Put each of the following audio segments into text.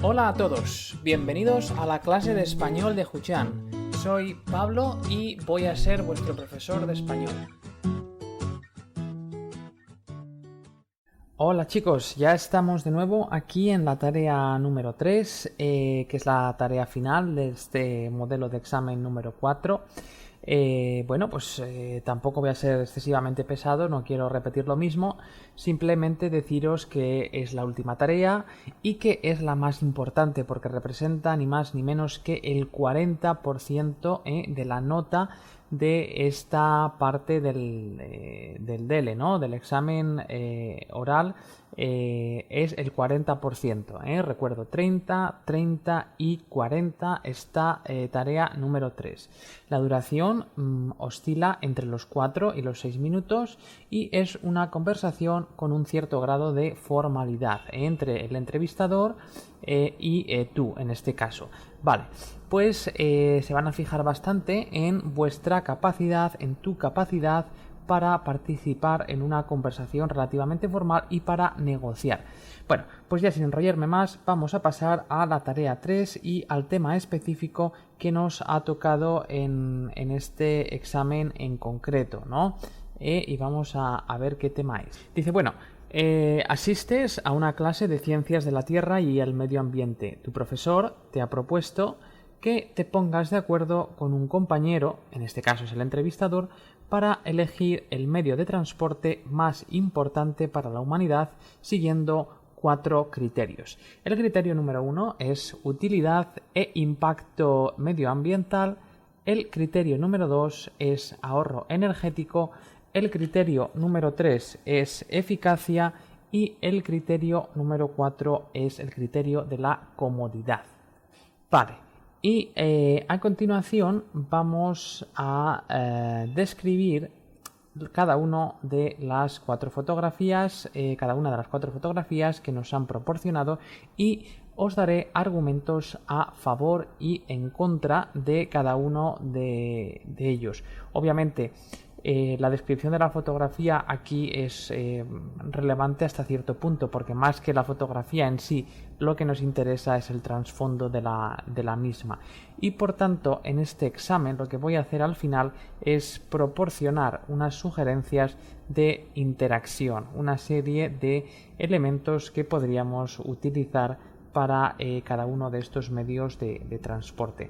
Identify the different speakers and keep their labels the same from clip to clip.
Speaker 1: Hola a todos, bienvenidos a la clase de español de Huchan. Soy Pablo y voy a ser vuestro profesor de español. Hola chicos, ya estamos de nuevo aquí en la tarea número 3, que es la tarea final de este modelo de examen número 4. Tampoco voy a ser excesivamente pesado, no quiero repetir lo mismo, simplemente deciros que es la última tarea y que es la más importante porque representa ni más ni menos que el 40% de la nota de esta parte del DELE, ¿no? Del examen oral. Es el 40%, recuerdo, 30, 30 y 40 esta tarea número 3. La duración oscila entre los 4 y los 6 minutos y es una conversación con un cierto grado de formalidad entre el entrevistador y tú en este caso. Vale, pues se van a fijar bastante en vuestra capacidad, en tu capacidad para participar en una conversación relativamente formal y para negociar. Bueno, pues ya sin enrollarme más, vamos a pasar a la tarea 3 y al tema específico que nos ha tocado en este examen en concreto, ¿no? Y vamos a ver qué tema es. Dice, bueno, asistes a una clase de ciencias de la Tierra y el medio ambiente. Tu profesor te ha propuesto que te pongas de acuerdo con un compañero, en este caso es el entrevistador, para elegir el medio de transporte más importante para la humanidad siguiendo 4 criterios. El criterio número 1 es utilidad e impacto medioambiental. El criterio número 2 es ahorro energético. El criterio número 3 es eficacia y el criterio número 4 es el criterio de la comodidad. Vale. Y a continuación vamos a describir cada una de las 4 fotografías, que nos han proporcionado y os daré argumentos a favor y en contra de cada uno de ellos. Obviamente, la descripción de la fotografía aquí es relevante hasta cierto punto, porque más que la fotografía en sí, lo que nos interesa es el trasfondo de la misma. Y por tanto, en este examen lo que voy a hacer al final es proporcionar unas sugerencias de interacción, una serie de elementos que podríamos utilizar para cada uno de estos medios de transporte.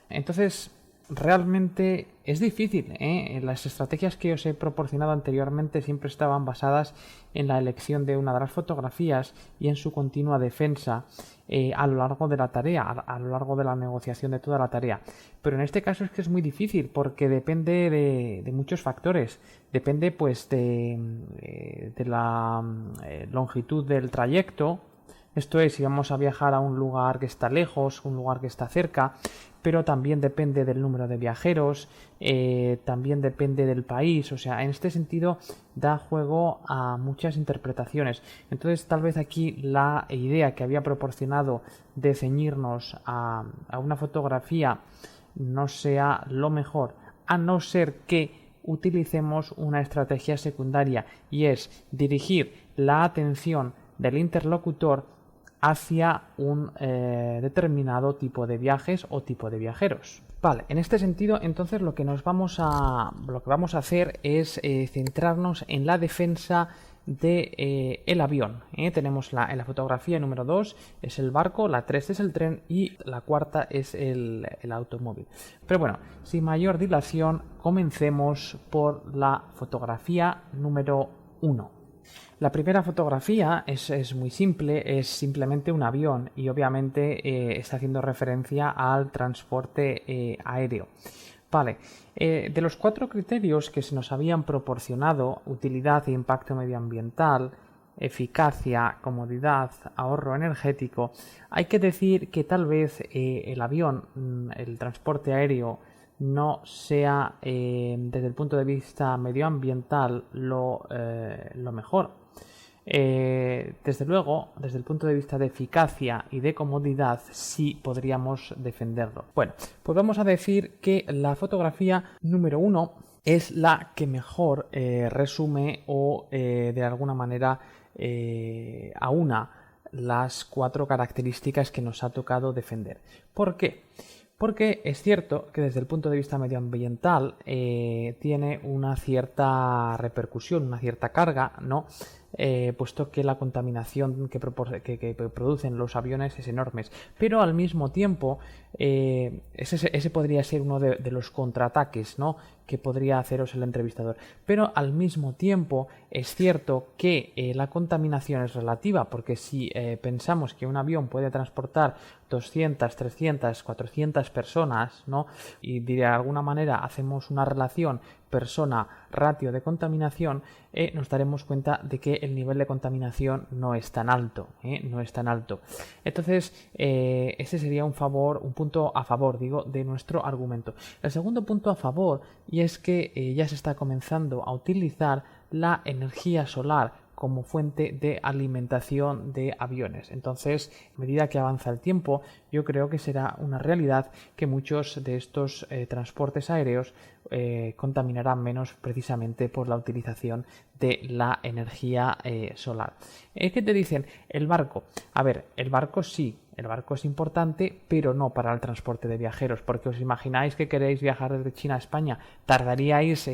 Speaker 1: Entonces, realmente es difícil, Las estrategias que os he proporcionado anteriormente siempre estaban basadas en la elección de una de las fotografías y en su continua defensa a lo largo de la tarea, a lo largo de la negociación de toda la tarea. Pero en este caso es que es muy difícil porque depende de muchos factores. Depende pues de la longitud del trayecto. Esto es, si vamos a viajar a un lugar que está lejos, un lugar que está cerca, pero también depende del número de viajeros, también depende del país, o sea, en este sentido da juego a muchas interpretaciones. Entonces, tal vez aquí la idea que había proporcionado de ceñirnos a una fotografía no sea lo mejor, a no ser que utilicemos una estrategia secundaria y es dirigir la atención del interlocutor hacia un determinado tipo de viajes o tipo de viajeros. Vale, en este sentido, entonces lo que vamos a hacer es centrarnos en la defensa de el avión. Tenemos en la fotografía número 2 es el barco, la 3 es el tren y la cuarta es el automóvil. Pero bueno, sin mayor dilación, comencemos por la fotografía número 1. La primera fotografía es muy simple, es simplemente un avión y obviamente está haciendo referencia al transporte aéreo. Vale, de los 4 criterios que se nos habían proporcionado, utilidad e impacto medioambiental, eficacia, comodidad, ahorro energético, hay que decir que tal vez el avión, el transporte aéreo, no sea desde el punto de vista medioambiental lo mejor. Desde luego, desde el punto de vista de eficacia y de comodidad, sí podríamos defenderlo. Bueno, pues vamos a decir que la fotografía número 1 es la que mejor resume o de alguna manera aúna las 4 características que nos ha tocado defender. ¿Por qué? Porque es cierto que desde el punto de vista medioambiental tiene una cierta repercusión, una cierta carga, ¿no? Puesto que la contaminación que producen los aviones es enorme. Pero al mismo tiempo, ese podría ser uno de los contraataques, ¿no?, que podría haceros el entrevistador. Pero al mismo tiempo es cierto que la contaminación es relativa, porque si pensamos que un avión puede transportar 200, 300, 400 personas, ¿no?, y de alguna manera hacemos una relación persona-ratio de contaminación, nos daremos cuenta de que el nivel de contaminación no es tan alto, no es tan alto. Entonces, ese sería un punto a favor, digo, de nuestro argumento. El segundo punto a favor, y es que ya se está comenzando a utilizar la energía solar como fuente de alimentación de aviones. Entonces, a medida que avanza el tiempo, yo creo que será una realidad que muchos de estos transportes aéreos contaminarán menos precisamente por la utilización de la energía solar. ¿Qué te dicen? El barco. A ver, el barco sí. El barco es importante, pero no para el transporte de viajeros, porque os imagináis que queréis viajar desde China a España, tardaríais,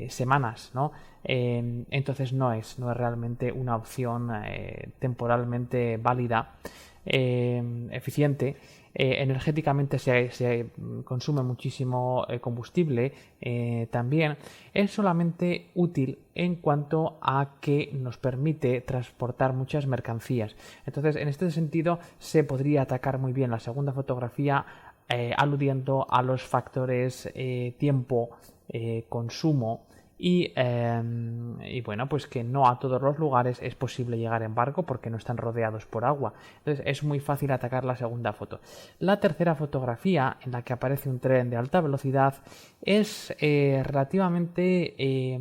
Speaker 1: semanas, ¿no? Entonces no es realmente una opción temporalmente válida, eficiente. Energéticamente se consume muchísimo combustible, también es solamente útil en cuanto a que nos permite transportar muchas mercancías. Entonces, en este sentido, se podría atacar muy bien la segunda fotografía, aludiendo a los factores tiempo, consumo, y bueno, pues que no a todos los lugares es posible llegar en barco porque no están rodeados por agua. Entonces es muy fácil atacar la segunda foto. La tercera fotografía, en la que aparece un tren de alta velocidad, es relativamente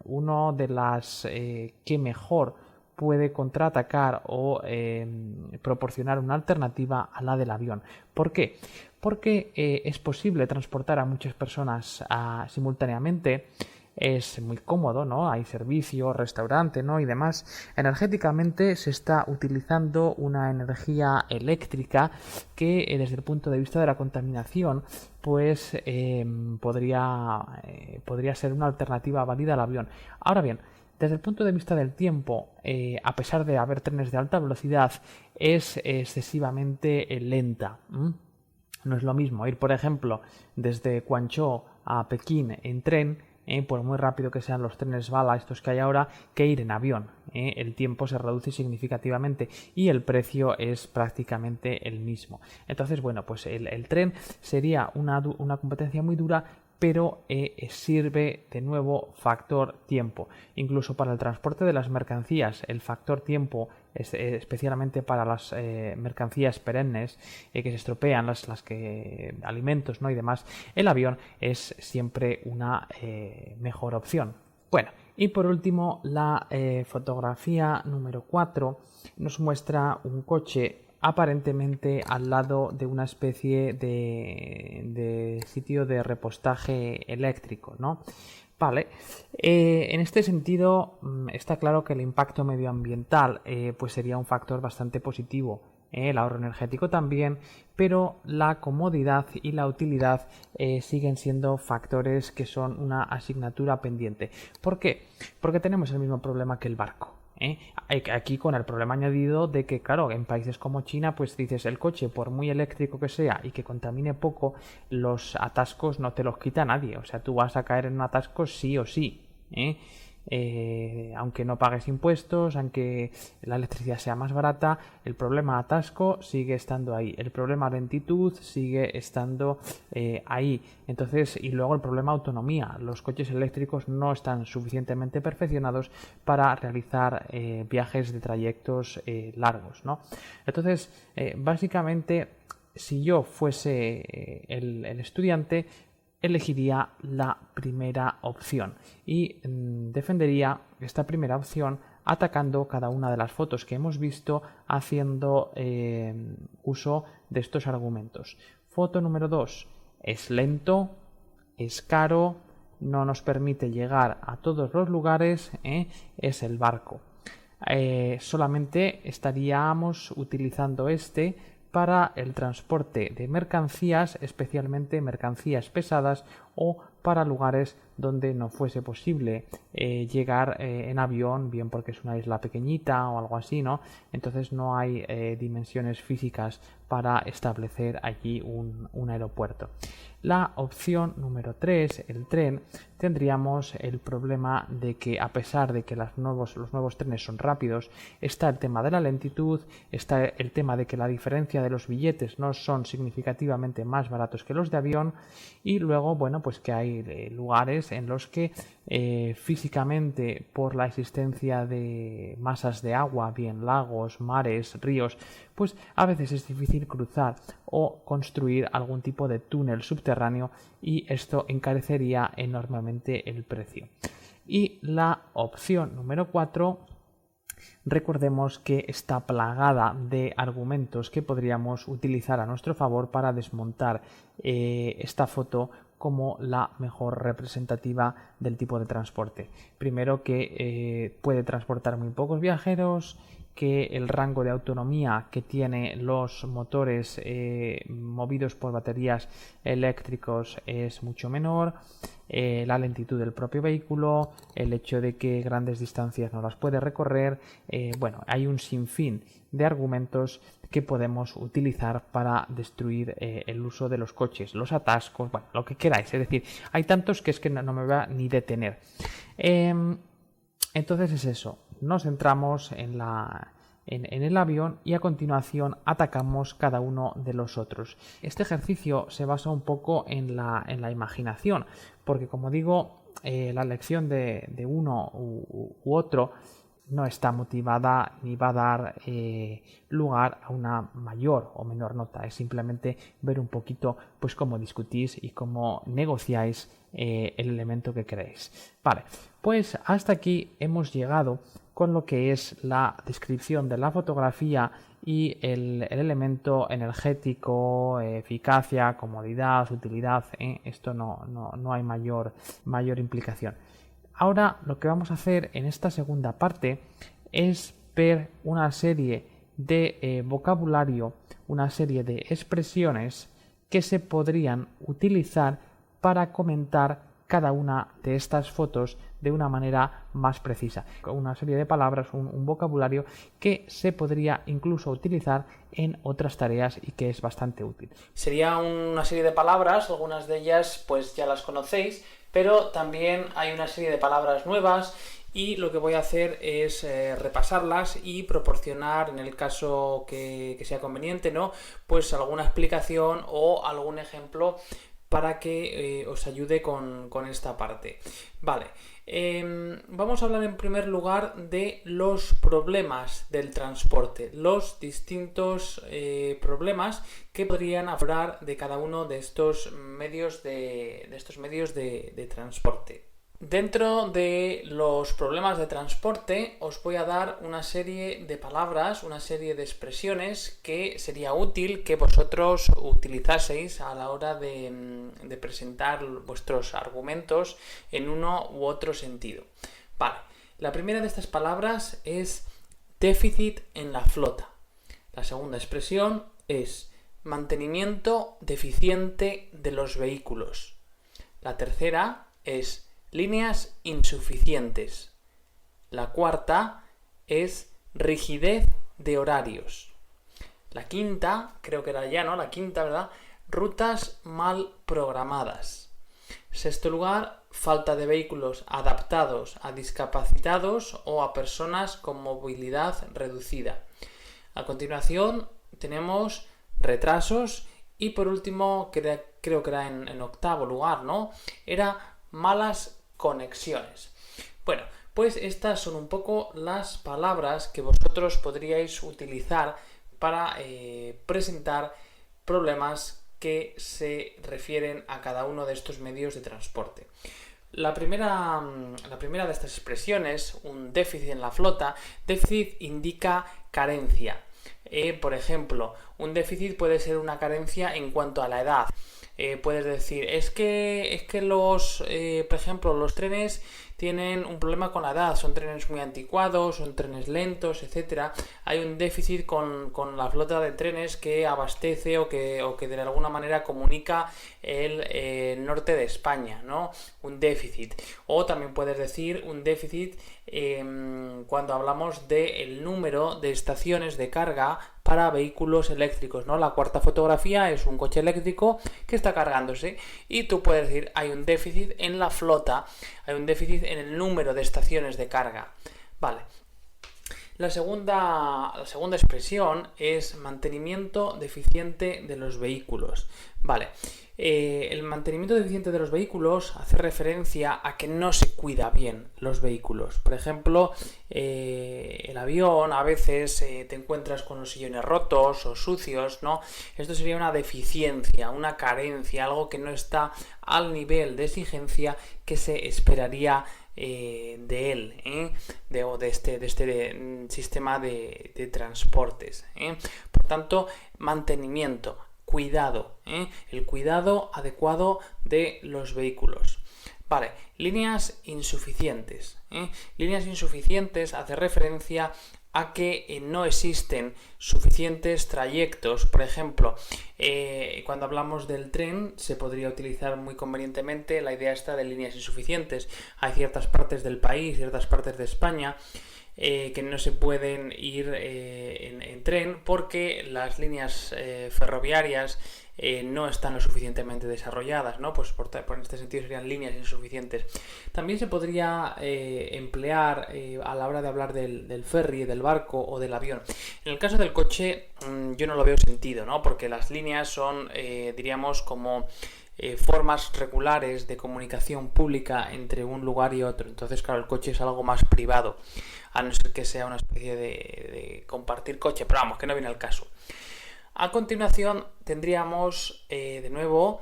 Speaker 1: uno de las que mejor puede contraatacar o proporcionar una alternativa a la del avión. ¿Por qué? Porque es posible transportar a muchas personas simultáneamente. Es muy cómodo, ¿no? Hay servicio, restaurante, ¿no?, y demás. Energéticamente se está utilizando una energía eléctrica que desde el punto de vista de la contaminación pues podría ser una alternativa válida al avión. Ahora bien, desde el punto de vista del tiempo, a pesar de haber trenes de alta velocidad, es excesivamente lenta. No es lo mismo ir, por ejemplo, desde Guangzhou a Pekín en tren, por muy rápido que sean los trenes bala estos que hay ahora, que ir en avión. El tiempo se reduce significativamente y el precio es prácticamente el mismo. Entonces, bueno, pues el tren sería una competencia muy dura, pero sirve de nuevo factor tiempo. Incluso para el transporte de las mercancías, el factor tiempo, especialmente para las mercancías perennes que se estropean, las que alimentos, ¿no?, y demás, el avión es siempre una mejor opción. Bueno, y por último, la fotografía número 4 nos muestra un coche aparentemente al lado de una especie de sitio de repostaje eléctrico, ¿no? Vale, en este sentido está claro que el impacto medioambiental pues sería un factor bastante positivo. El ahorro energético también, pero la comodidad y la utilidad siguen siendo factores que son una asignatura pendiente. ¿Por qué? Porque tenemos el mismo problema que el barco. Aquí con el problema añadido de que, claro, en países como China, pues dices, el coche, por muy eléctrico que sea y que contamine poco, los atascos no te los quita nadie. O sea, tú vas a caer en un atasco sí o sí. Aunque no pagues impuestos, aunque la electricidad sea más barata, el problema atasco sigue estando ahí, el problema lentitud sigue estando ahí. Entonces, y luego el problema autonomía, los coches eléctricos no están suficientemente perfeccionados para realizar viajes de trayectos largos, ¿no? Entonces, básicamente, si yo fuese el estudiante, elegiría la primera opción y defendería esta primera opción atacando cada una de las fotos que hemos visto, haciendo uso de estos argumentos. Foto número 2. Es lento, es caro, no nos permite llegar a todos los lugares, es el barco. solamente estaríamos utilizando este para el transporte de mercancías, especialmente mercancías pesadas, o para lugares donde no fuese posible llegar en avión, bien porque es una isla pequeñita o algo así, ¿no? Entonces no hay dimensiones físicas para establecer allí un aeropuerto. La opción número 3, el tren, tendríamos el problema de que, a pesar de que los nuevos trenes son rápidos, está el tema de la lentitud, está el tema de que la diferencia de los billetes no son significativamente más baratos que los de avión, y luego, bueno, pues que hay lugares en los que físicamente, por la existencia de masas de agua, bien lagos, mares, ríos, pues a veces es difícil cruzar o construir algún tipo de túnel subterráneo, y esto encarecería enormemente el precio. Y la opción número 4, recordemos que está plagada de argumentos que podríamos utilizar a nuestro favor para desmontar esta foto como la mejor representativa del tipo de transporte. Primero, que puede transportar muy pocos viajeros, que el rango de autonomía que tienen los motores movidos por baterías eléctricos es mucho menor, la lentitud del propio vehículo, el hecho de que grandes distancias no las puede recorrer. Bueno, hay un sinfín de argumentos que podemos utilizar para destruir el uso de los coches, los atascos, bueno, lo que queráis. Es decir, hay tantos que es que no me voy a ni detener. Entonces es eso, nos centramos en el avión y a continuación atacamos cada uno de los otros. Este ejercicio se basa un poco en la imaginación, porque, como digo, la elección de uno u otro no está motivada ni va a dar lugar a una mayor o menor nota. Es simplemente ver un poquito pues cómo discutís y cómo negociáis el elemento que queréis. Vale, pues hasta aquí hemos llegado con lo que es la descripción de la fotografía y el elemento energético, eficacia, comodidad, utilidad. Esto no hay mayor implicación. Ahora lo que vamos a hacer en esta segunda parte es ver una serie de vocabulario, una serie de expresiones que se podrían utilizar para comentar cada una de estas fotos de una manera más precisa. Una serie de palabras, un vocabulario que se podría incluso utilizar en otras tareas y que es bastante útil. Sería una serie de palabras, algunas de ellas pues ya las conocéis, pero también hay una serie de palabras nuevas, y lo que voy a hacer es repasarlas y proporcionar, en el caso que sea conveniente, ¿no?, pues alguna explicación o algún ejemplo para que os ayude con esta parte. Vale, vamos a hablar en primer lugar de los problemas del transporte, los distintos problemas que podrían aflorar de cada uno de estos medios de transporte. Dentro de los problemas de transporte os voy a dar una serie de palabras, una serie de expresiones que sería útil que vosotros utilizaseis a la hora de presentar vuestros argumentos en uno u otro sentido. Vale, la primera de estas palabras es déficit en la flota. La segunda expresión es mantenimiento deficiente de los vehículos. La tercera es líneas insuficientes. La cuarta es rigidez de horarios. La quinta, creo que era ya, ¿no? La quinta, ¿verdad? Rutas mal programadas. Sexto lugar, falta de vehículos adaptados a discapacitados o a personas con movilidad reducida. A continuación tenemos retrasos y, por último, creo que era en octavo lugar, ¿no?, era malas conexiones. Bueno, pues estas son un poco las palabras que vosotros podríais utilizar para presentar problemas que se refieren a cada uno de estos medios de transporte. La primera de estas expresiones, un déficit en la flota, déficit indica carencia. Por ejemplo, un déficit puede ser una carencia en cuanto a la edad. Puedes decir, es que por ejemplo, los trenes tienen un problema con la edad, son trenes muy anticuados, son trenes lentos, etcétera. Hay un déficit con la flota de trenes que abastece o que de alguna manera comunica el norte de España, ¿no? Un déficit. O también puedes decir un déficit cuando hablamos del número de estaciones de carga para vehículos eléctricos, ¿no? La cuarta fotografía es un coche eléctrico que está cargándose y tú puedes decir hay un déficit en la flota, hay un déficit en el número de estaciones de carga. Vale. La segunda expresión es mantenimiento deficiente de los vehículos. Vale. El mantenimiento deficiente de los vehículos hace referencia a que no se cuida bien los vehículos. Por ejemplo, el avión a veces te encuentras con los sillones rotos o sucios, ¿no? Esto sería una deficiencia, una carencia, algo que no está al nivel de exigencia que se esperaría de él, de este sistema de transportes. Por tanto, mantenimiento, cuidado, el cuidado adecuado de los vehículos. Vale, líneas insuficientes. Líneas insuficientes hace referencia a que no existen suficientes trayectos. Por ejemplo, cuando hablamos del tren se podría utilizar muy convenientemente la idea esta de líneas insuficientes. Hay ciertas partes del país, ciertas partes de España que no se pueden ir en tren porque las líneas ferroviarias no están lo suficientemente desarrolladas, ¿no? Pues por este sentido serían líneas insuficientes. También se podría emplear a la hora de hablar del ferry, del barco o del avión. En el caso del coche yo no lo veo sentido, ¿no? Porque las líneas son, diríamos, como formas regulares de comunicación pública entre un lugar y otro. Entonces, claro, el coche es algo más privado, a no ser que sea una especie de compartir coche, pero vamos, que no viene al caso. A continuación tendríamos de nuevo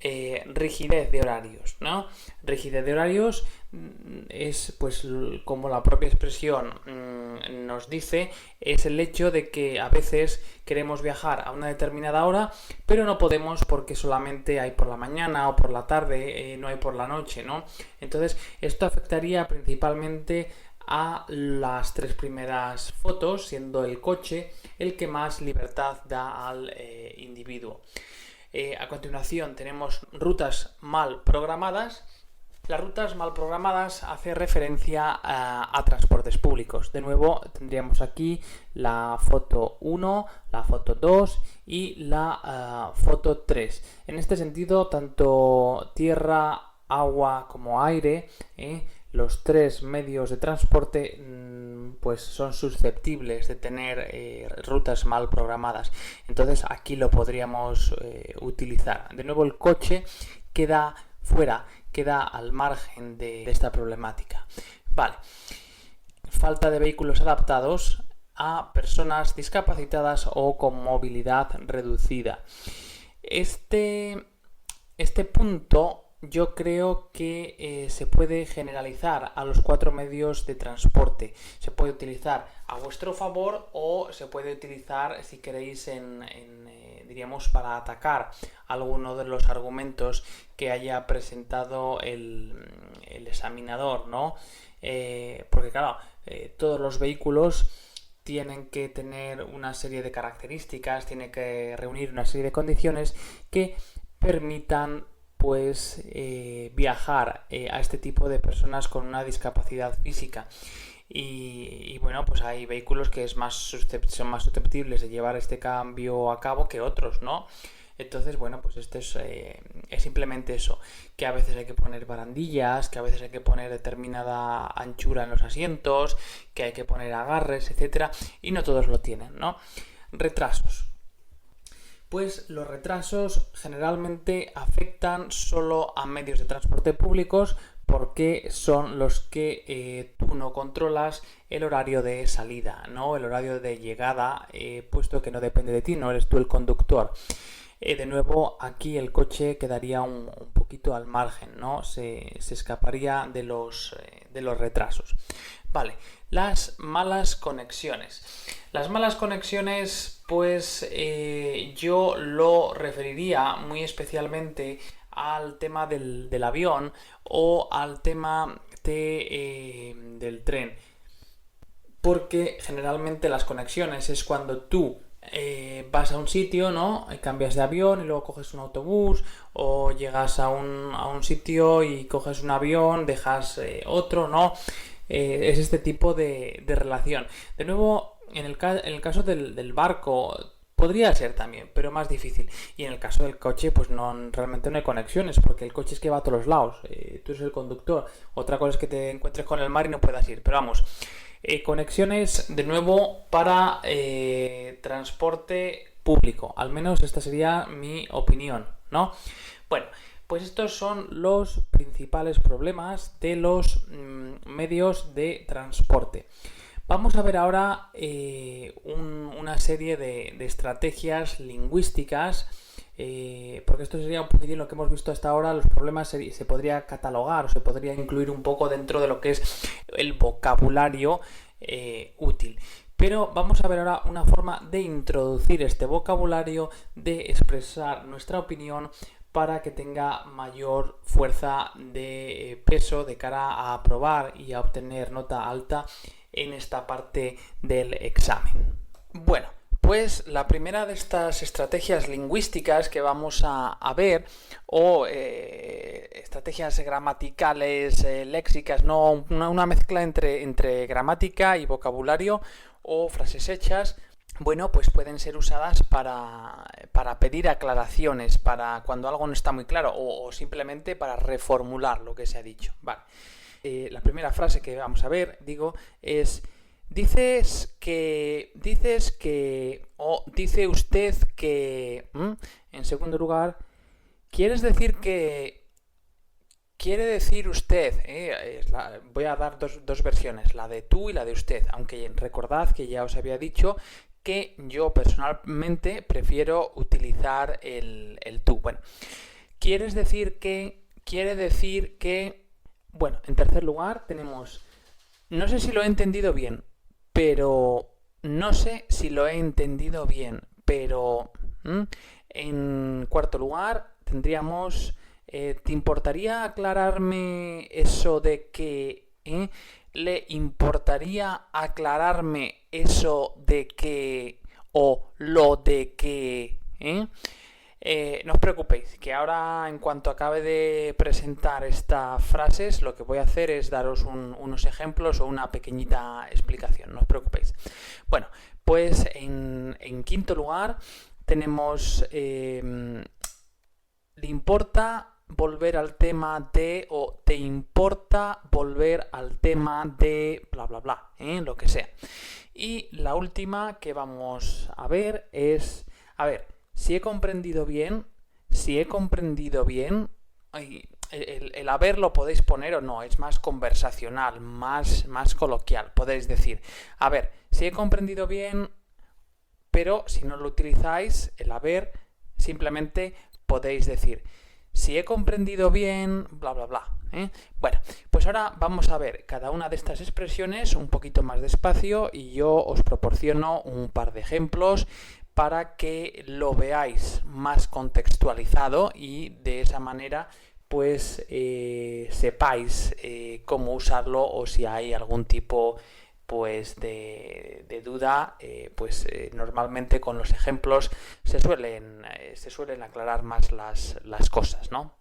Speaker 1: rigidez de horarios, ¿no? Rigidez de horarios es, pues, como la propia expresión nos dice, es el hecho de que a veces queremos viajar a una determinada hora, pero no podemos porque solamente hay por la mañana o por la tarde, no hay por la noche, ¿no? Entonces, esto afectaría principalmente a las tres primeras fotos, siendo el coche el que más libertad da al individuo. A continuación tenemos rutas mal programadas. Las rutas mal programadas hace referencia a transportes públicos. De nuevo tendríamos aquí la foto 1, la foto 2 y la foto 3. En este sentido, tanto tierra, agua como aire, los tres medios de transporte pues son susceptibles de tener rutas mal programadas. Entonces aquí lo podríamos utilizar. De nuevo el coche queda fuera, queda al margen de esta problemática. Vale. Falta de vehículos adaptados a personas discapacitadas o con movilidad reducida. Este punto yo creo que se puede generalizar a los cuatro medios de transporte. Se puede utilizar a vuestro favor o se puede utilizar, si queréis, diríamos, para atacar alguno de los argumentos que haya presentado el examinador, ¿no? Porque claro, todos los vehículos tienen que tener una serie de características, tienen que reunir una serie de condiciones que permitan pues viajar a este tipo de personas con una discapacidad física. Y bueno, pues hay vehículos que son más susceptibles de llevar este cambio a cabo que otros, ¿no? Entonces, bueno, pues esto es simplemente eso, que a veces hay que poner barandillas, que a veces hay que poner determinada anchura en los asientos, que hay que poner agarres, etcétera, y no todos lo tienen, ¿no? Retrasos. Pues los retrasos generalmente afectan solo a medios de transporte públicos porque son los que tú no controlas el horario de salida, ¿no? El horario de llegada, puesto que no depende de ti, no eres tú el conductor. De nuevo, aquí el coche quedaría un poquito al margen, ¿no? Se escaparía de los retrasos. Vale, las malas conexiones. Las malas conexiones, pues yo lo referiría muy especialmente al tema del avión o al tema del tren. Porque generalmente las conexiones es cuando tú vas a un sitio, ¿no? Cambias de avión y luego coges un autobús, o llegas a un sitio y coges un avión, dejas otro, ¿no? Es este tipo de relación. De nuevo, en el caso del barco podría ser también, pero más difícil. Y en el caso del coche, pues realmente no hay conexiones, porque el coche es que va a todos los lados. Tú eres el conductor. Otra cosa es que te encuentres con el mar y no puedas ir. Pero vamos, conexiones de nuevo para transporte público. Al menos esta sería mi opinión, ¿no? Bueno, pues estos son los principales problemas de los medios de transporte. Vamos a ver ahora una serie de estrategias lingüísticas, porque esto sería un poquitín lo que hemos visto hasta ahora. Los problemas se podría catalogar o se podría incluir un poco dentro de lo que es el vocabulario útil. Pero vamos a ver ahora una forma de introducir este vocabulario, de expresar nuestra opinión para que tenga mayor fuerza de peso de cara a aprobar y a obtener nota alta en esta parte del examen. Bueno, pues la primera de estas estrategias lingüísticas que vamos a ver, o estrategias gramaticales, léxicas, no, una mezcla entre gramática y vocabulario o frases hechas, bueno, pues pueden ser usadas para pedir aclaraciones, para cuando algo no está muy claro, o simplemente para reformular lo que se ha dicho. Vale. La primera frase que vamos a ver, es: dices que, o dice usted que. En segundo lugar, ¿quieres decir que? Quiere decir usted, voy a dar dos versiones, la de tú y la de usted, aunque recordad que ya os había dicho que yo personalmente prefiero utilizar el tú. Bueno, ¿quieres decir que? Quiere decir que. Bueno, en tercer lugar tenemos: no sé si lo he entendido bien, pero. No sé si lo he entendido bien, pero. En cuarto lugar tendríamos: ¿te importaría aclararme eso de que? ¿Le importaría aclararme eso de que? O lo de que. No os preocupéis, que ahora en cuanto acabe de presentar estas frases, lo que voy a hacer es daros unos ejemplos o una pequeñita explicación, no os preocupéis. Bueno, pues en quinto lugar tenemos ¿le importa volver al tema de? O ¿te importa volver al tema de? Bla, bla, bla, lo que sea. Y la última que vamos a ver es, si he comprendido bien, el haber lo podéis poner o no, es más conversacional, más coloquial. Podéis decir, si he comprendido bien, pero si no lo utilizáis, el haber, simplemente podéis decir, si he comprendido bien, bla, bla, bla. Bueno, pues ahora vamos a ver cada una de estas expresiones un poquito más despacio y yo os proporciono un par de ejemplos para que lo veáis más contextualizado y de esa manera pues sepáis cómo usarlo, o si hay algún tipo pues de duda, normalmente con los ejemplos se suelen aclarar más las cosas, ¿no?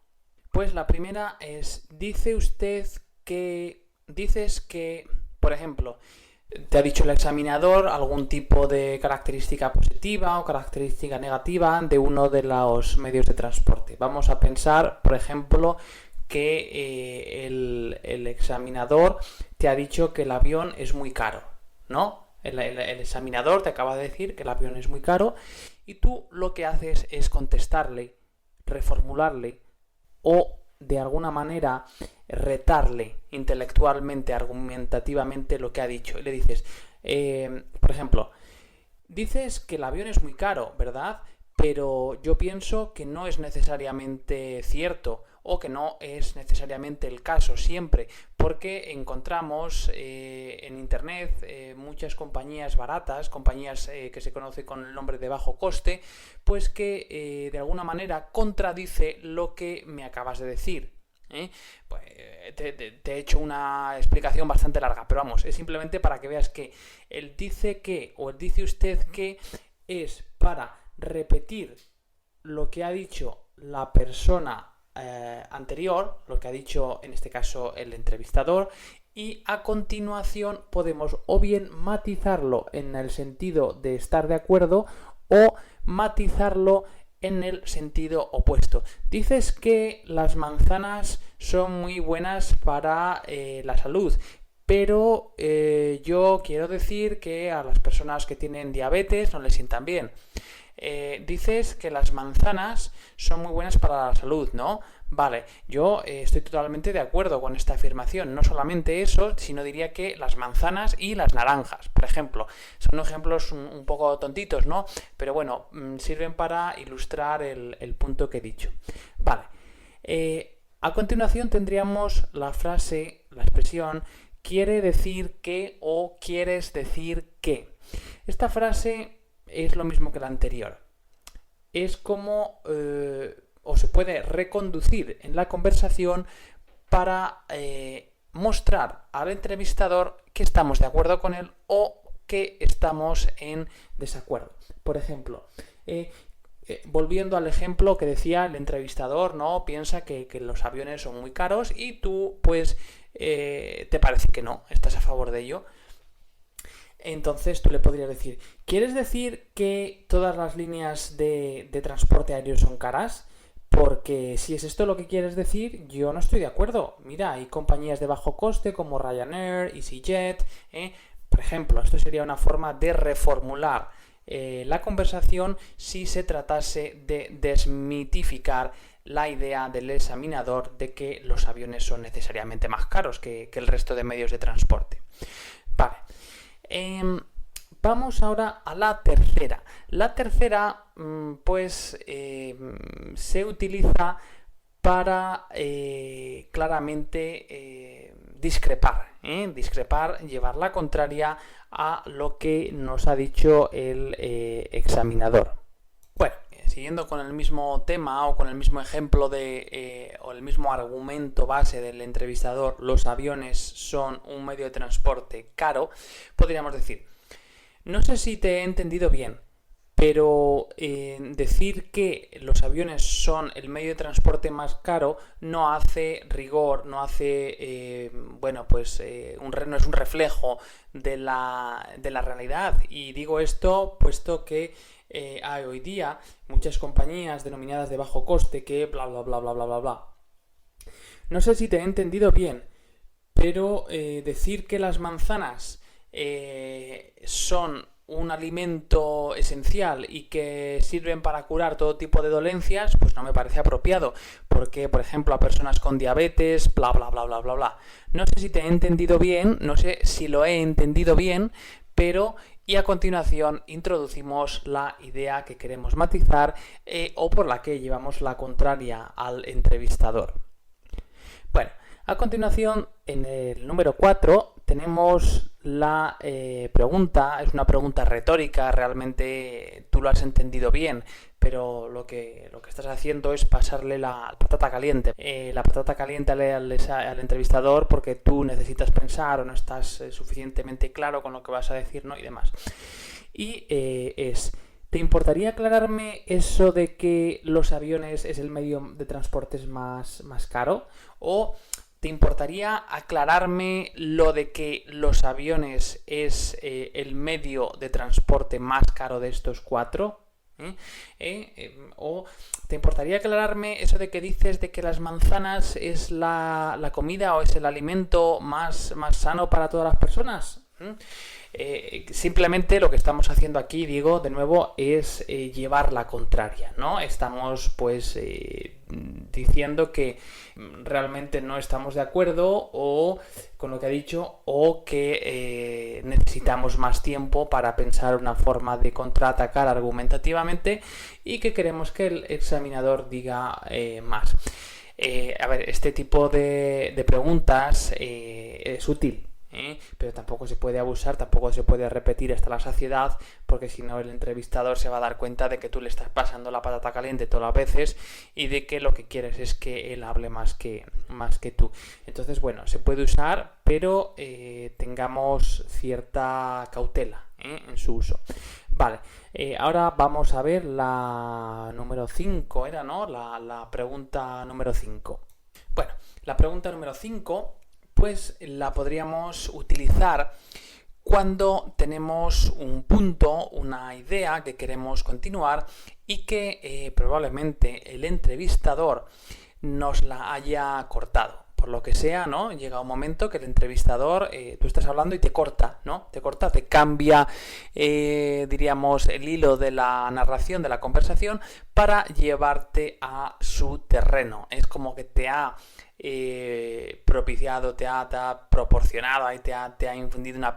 Speaker 1: Pues la primera es: dices que, por ejemplo, te ha dicho el examinador algún tipo de característica positiva o característica negativa de uno de los medios de transporte. Vamos a pensar, por ejemplo, que el examinador te ha dicho que el avión es muy caro, ¿no? El examinador te acaba de decir que el avión es muy caro y tú lo que haces es contestarle, reformularle o de alguna manera retarle intelectualmente, argumentativamente lo que ha dicho. Y le dices, por ejemplo, dices que el avión es muy caro, ¿verdad? Pero yo pienso que no es necesariamente cierto, o que no es necesariamente el caso siempre, porque encontramos en internet muchas compañías baratas, compañías que se conocen con el nombre de bajo coste, pues que de alguna manera contradice lo que me acabas de decir. Pues te he hecho una explicación bastante larga, pero vamos, es simplemente para que veas que el dice que o el dice usted que es para repetir lo que ha dicho la persona anterior, lo que ha dicho en este caso el entrevistador, y a continuación podemos o bien matizarlo en el sentido de estar de acuerdo o matizarlo en el sentido opuesto. Dices que las manzanas son muy buenas para la salud, pero yo quiero decir que a las personas que tienen diabetes no les sientan bien. Dices que las manzanas son muy buenas para la salud, ¿no? Vale, yo estoy totalmente de acuerdo con esta afirmación. No solamente eso, sino diría que las manzanas y las naranjas, por ejemplo, son ejemplos un poco tontitos, ¿no? Pero bueno, sirven para ilustrar el punto que he dicho. Vale, a continuación tendríamos la frase, la expresión, quiere decir que o quieres decir que. Esta frase es lo mismo que la anterior. Es como o se puede reconducir en la conversación para mostrar al entrevistador que estamos de acuerdo con él o que estamos en desacuerdo. Por ejemplo, volviendo al ejemplo que decía el entrevistador, ¿no? Piensa que los aviones son muy caros y tú, pues, te parece que no, estás a favor de ello. Entonces tú le podrías decir, ¿quieres decir que todas las líneas de transporte aéreo son caras? Porque si es esto lo que quieres decir, yo no estoy de acuerdo. Mira, hay compañías de bajo coste como Ryanair, EasyJet, por ejemplo. Esto sería una forma de reformular la conversación si se tratase de desmitificar la idea del examinador de que los aviones son necesariamente más caros que el resto de medios de transporte. Vale. Vamos ahora a la tercera. La tercera, pues, se utiliza para claramente discrepar, llevar la contraria a lo que nos ha dicho el examinador. Bueno, siguiendo con el mismo tema o con el mismo ejemplo o el mismo argumento base del entrevistador, los aviones son un medio de transporte caro, podríamos decir, no sé si te he entendido bien, pero decir que los aviones son el medio de transporte más caro no hace rigor, no hace, no es un reflejo de la realidad. Y digo esto puesto que hay hoy día muchas compañías denominadas de bajo coste que bla bla bla bla bla bla bla. No sé si te he entendido bien, pero decir que las manzanas son un alimento esencial y que sirven para curar todo tipo de dolencias, pues no me parece apropiado, porque, por ejemplo, a personas con diabetes, bla, bla, bla, bla, bla, bla. No sé si te he entendido bien, no sé si lo he entendido bien, pero... Y a continuación introducimos la idea que queremos matizar o por la que llevamos la contraria al entrevistador. Bueno, a continuación, en el número 4, tenemos la pregunta, es una pregunta retórica, realmente tú lo has entendido bien, pero lo que estás haciendo es pasarle la patata caliente. La patata caliente al entrevistador porque tú necesitas pensar o no estás suficientemente claro con lo que vas a decir, ¿no? Y demás. Y ¿te importaría aclararme eso de que los aviones es el medio de transporte más caro? ¿O te importaría aclararme lo de que los aviones es el medio de transporte más caro de estos 4? ¿O te importaría aclararme eso de que dices de que las manzanas es la comida o es el alimento más sano para todas las personas? Simplemente lo que estamos haciendo aquí, digo, de nuevo, es llevar la contraria, ¿no? Estamos, pues, diciendo que realmente no estamos de acuerdo o con lo que ha dicho o que necesitamos más tiempo para pensar una forma de contraatacar argumentativamente y que queremos que el examinador diga más. A ver, este tipo de preguntas es útil. pero tampoco se puede abusar, tampoco se puede repetir hasta la saciedad, porque si no el entrevistador se va a dar cuenta de que tú le estás pasando la patata caliente todas las veces y de que lo que quieres es que él hable más que tú. Entonces, bueno, se puede usar, pero tengamos cierta cautela en su uso. Vale, ahora vamos a ver la número 5, era, ¿no? La pregunta número 5. Bueno, la pregunta número 5 pues la podríamos utilizar cuando tenemos un punto, una idea que queremos continuar y que probablemente el entrevistador nos la haya cortado. Por lo que sea, ¿no? Llega un momento que el entrevistador, tú estás hablando y te corta, ¿no? Te cambia, diríamos, el hilo de la narración, de la conversación, para llevarte a su terreno. Es como que te ha propiciado, te ha proporcionado y te ha infundido una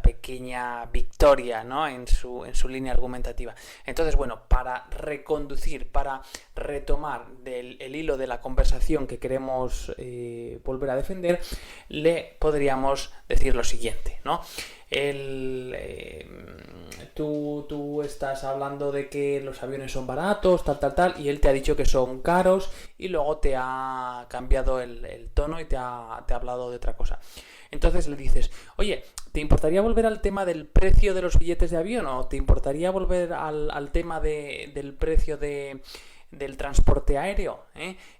Speaker 1: pequeña victoria, ¿no? en su línea argumentativa. Entonces, bueno, para reconducir, para retomar el hilo de la conversación que queremos volver a defender, le podríamos decir lo siguiente, ¿no? Tú estás hablando de que los aviones son baratos, tal, y él te ha dicho que son caros y luego te ha cambiado el tono y te ha hablado de otra cosa. Entonces le dices, oye, ¿te importaría volver al tema del precio de los billetes de avión o te importaría volver al tema del precio del transporte aéreo?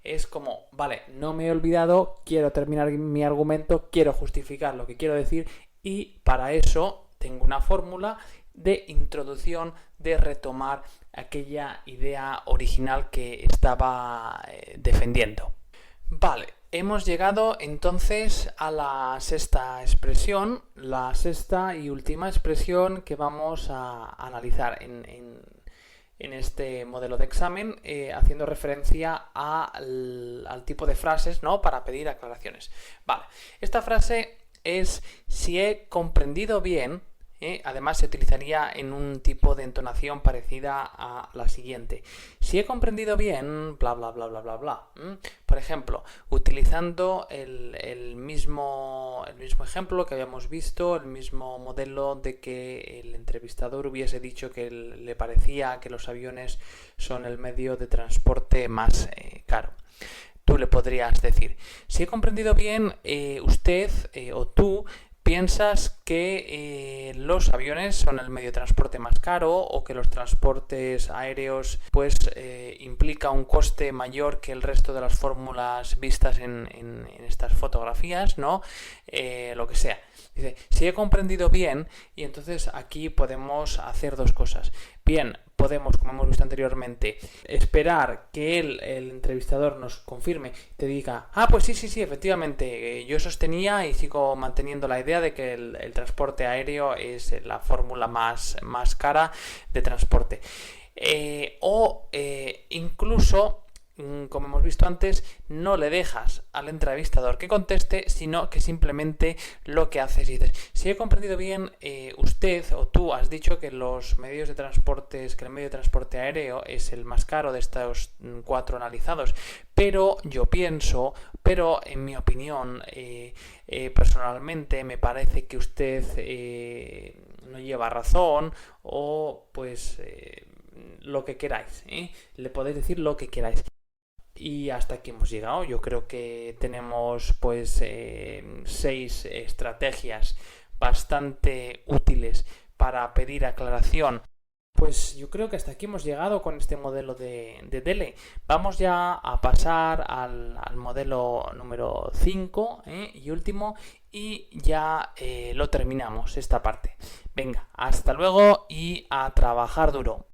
Speaker 1: Es como, vale, no me he olvidado, quiero terminar mi argumento, quiero justificar lo que quiero decir y para eso tengo una fórmula de introducción, de retomar aquella idea original que estaba defendiendo. Vale, hemos llegado entonces a la sexta expresión, la sexta y última expresión que vamos a analizar en este modelo de examen, haciendo referencia al tipo de frases, ¿no? Para pedir aclaraciones. Vale, esta frase es si he comprendido bien. Además se utilizaría en un tipo de entonación parecida a la siguiente. Si he comprendido bien, bla bla bla bla bla bla. Por ejemplo, utilizando el mismo ejemplo que habíamos visto, el mismo modelo de que el entrevistador hubiese dicho que le parecía que los aviones son el medio de transporte más caro. Tú le podrías decir, si he comprendido bien, usted o tú piensas que los aviones son el medio de transporte más caro o que los transportes aéreos pues implica un coste mayor que el resto de las fórmulas vistas en estas fotografías, ¿no? Lo que sea. Dice, si he comprendido bien, y entonces aquí podemos hacer dos cosas. Bien, podemos, como hemos visto anteriormente, esperar que el entrevistador nos confirme, te diga, pues sí, efectivamente, yo sostenía y sigo manteniendo la idea de que el transporte aéreo es la fórmula más cara de transporte. Incluso, como hemos visto antes, no le dejas al entrevistador que conteste, sino que simplemente lo que haces dices, si he comprendido bien, usted o tú has dicho que los medios de transporte, que el medio de transporte aéreo es el más caro de estos 4 analizados, pero yo pienso, pero en mi opinión, personalmente me parece que usted no lleva razón o pues lo que queráis, le podéis decir lo que queráis. Y hasta aquí hemos llegado. Yo creo que tenemos pues 6 estrategias bastante útiles para pedir aclaración. Pues yo creo que hasta aquí hemos llegado con este modelo de DELE. Vamos ya a pasar al modelo número 5 y último y ya lo terminamos esta parte. Venga, hasta luego y a trabajar duro.